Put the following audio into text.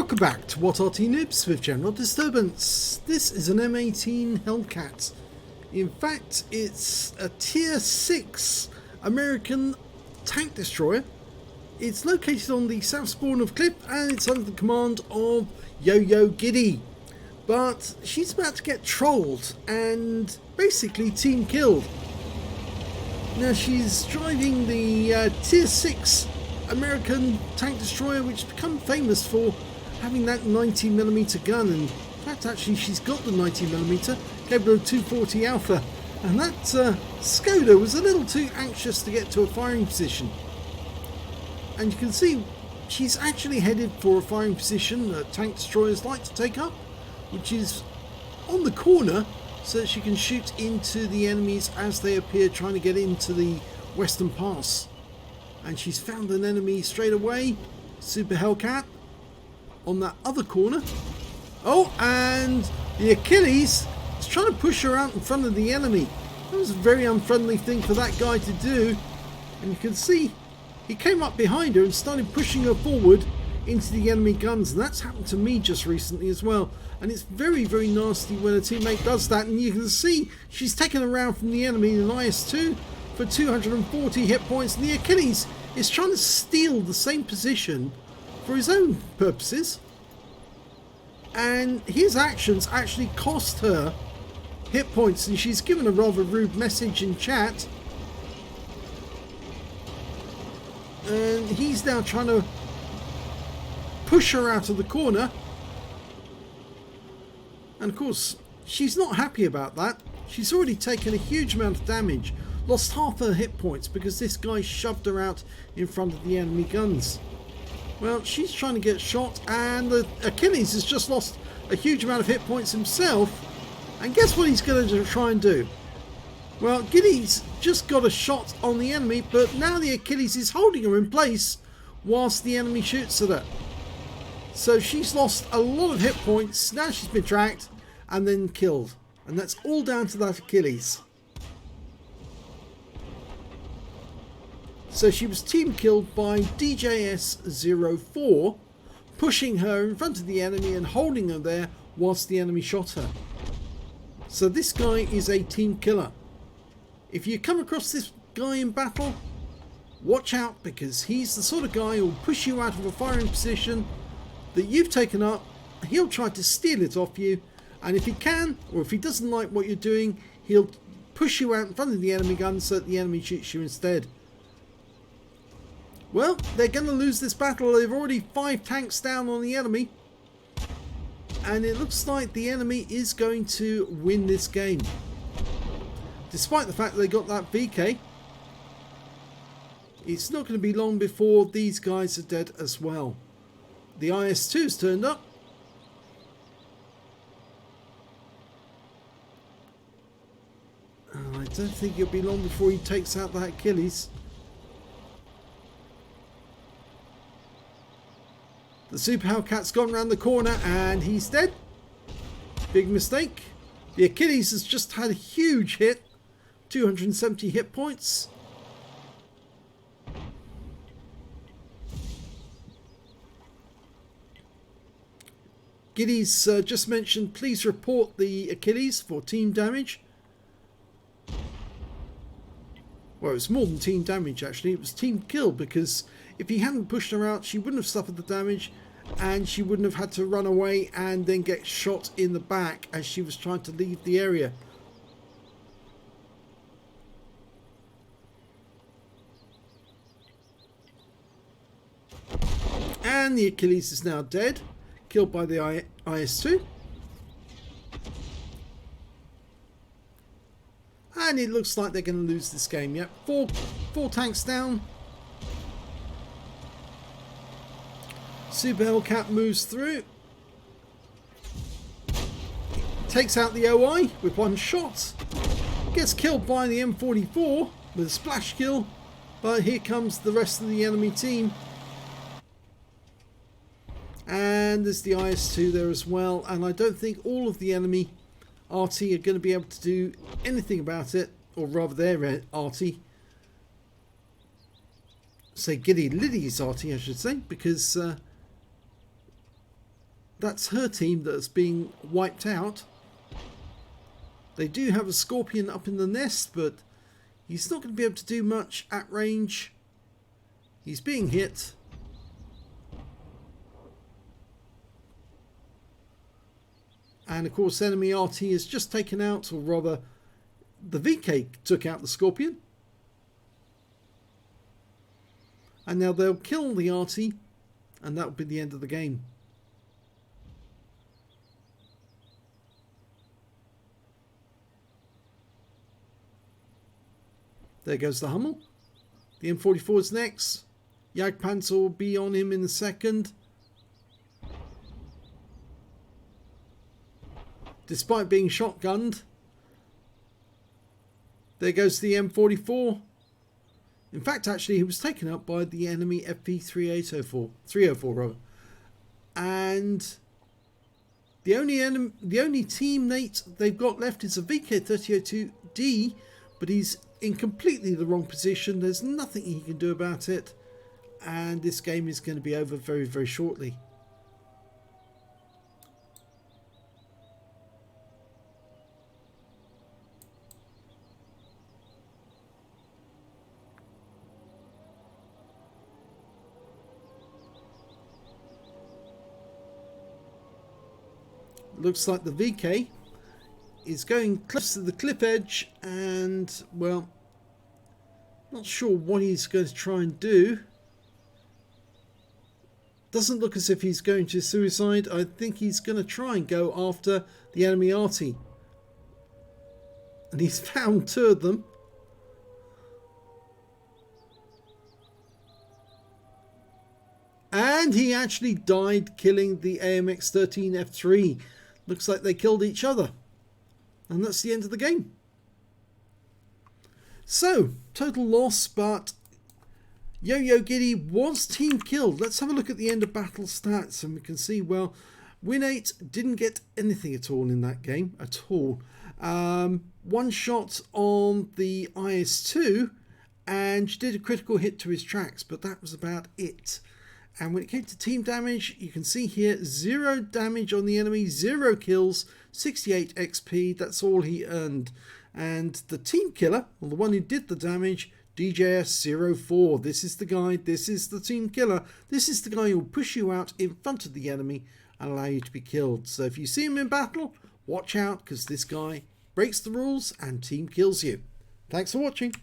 Welcome back to What Arty Noobs with General Disturbance. This is an M18 Hellcat. In fact, it's a Tier 6 American tank destroyer. It's located on the south spawn of Cliff and it's under the command of Yo-Yo Giddy. But she's about to get trolled and basically team killed. Now she's driving the Tier 6 American tank destroyer, which has become famous for having that 90mm gun, and in fact actually she's got the 90mm capable of 240 alpha, and that Skoda was a little too anxious to get to a firing position, and you can see she's actually headed for a firing position that tank destroyers like to take up, which is on the corner so that she can shoot into the enemies as they appear trying to get into the western pass. And she's found an enemy straight away, Super Hellcat, on that other corner. Oh, and the Achilles is trying to push her out in front of the enemy. That was a very unfriendly thing for that guy to do. And you can see he came up behind her and started pushing her forward into the enemy guns. And that's happened to me just recently as well. And it's very, very nasty when a teammate does that. And you can see she's taken a round from the enemy in an IS-2 for 240 hit points, and the Achilles is trying to steal the same position for his own purposes, and his actions actually cost her hit points, and she's given a rather rude message in chat, and he's now trying to push her out of the corner, and of course she's not happy about that. She's already taken a huge amount of damage, lost half her hit points because this guy shoved her out in front of the enemy guns. Well, she's trying to get shot, and the Achilles has just lost a huge amount of hit points himself, and guess what he's going to try and do? Well, Giddy's just got a shot on the enemy, but now the Achilles is holding her in place whilst the enemy shoots at her. So she's lost a lot of hit points. Now she's been tracked and then killed, and that's all down to that Achilles. So she was team killed by DJS04, pushing her in front of the enemy and holding her there whilst the enemy shot her. So this guy is a team killer. If you come across this guy in battle, watch out, because he's the sort of guy who'll push you out of a firing position that you've taken up. He'll try to steal it off you, and if he can, or if he doesn't like what you're doing, he'll push you out in front of the enemy gun so that the enemy shoots you instead. Well, they're going to lose this battle. They've already 5 tanks down on the enemy, and it looks like the enemy is going to win this game, despite the fact that they got that VK. It's not going to be long before these guys are dead as well. The IS-2's turned up. I don't think it'll be long before he takes out that Achilles. The Super Hellcat's gone around the corner and he's dead. Big mistake. The Achilles has just had a huge hit. 270 hit points. Giddy's just mentioned, please report the Achilles for team damage. Well, it was more than team damage actually. It was team kill, because if he hadn't pushed her out, she wouldn't have suffered the damage, and she wouldn't have had to run away and then get shot in the back as she was trying to leave the area. And the Achilles is now dead, killed by the IS-2. And it looks like they're going to lose this game. Yep, four tanks down. Super Hellcat moves through, takes out the OI with one shot, gets killed by the M44 with a splash kill, but here comes the rest of the enemy team, and there's the IS-2 there as well, and I don't think all of the enemy Arty are going to be able to do anything about it, or rather their Arty, say Liddy's Arty I should say, because that's her team that's being wiped out. They do have a Scorpion up in the nest, but he's not going to be able to do much at range. He's being hit. And of course, enemy Arty is just taken out, or rather, the VK took out the Scorpion. And now they'll kill the Arty, and that'll be the end of the game. There goes the Hummel. The M44 is next. Jagdpanzer will be on him in a second. Despite being shotgunned. There goes the M44. In fact, actually, he was taken up by the enemy FP304, 304 rather. And the only teammate they've got left is a VK3002D, but he's in completely the wrong position. There's nothing he can do about it, and this game is going to be over very, very shortly. Looks like the VK is going close to the cliff edge, and well, not sure what he's going to try and do. Doesn't look as if he's going to suicide. I think he's going to try and go after the enemy Arty, and he's found two of them. And he actually died killing the AMX-13F3. Looks like they killed each other. And that's the end of the game. So, total loss, but Yo-Yo Giddy was team killed. Let's have a look at the end of battle stats, and we can see, well, Win8 didn't get anything at all in that game, at all. One shot on the IS-2, and did a critical hit to his tracks, but that was about it. And when it came to team damage, you can see here 0 damage on the enemy, 0 kills, 68 XP. That's all he earned. And the team killer, or the one who did the damage, DJS04. This is the guy. This is the team killer. This is the guy who will push you out in front of the enemy and allow you to be killed. So if you see him in battle, watch out, because this guy breaks the rules and team kills you. Thanks for watching.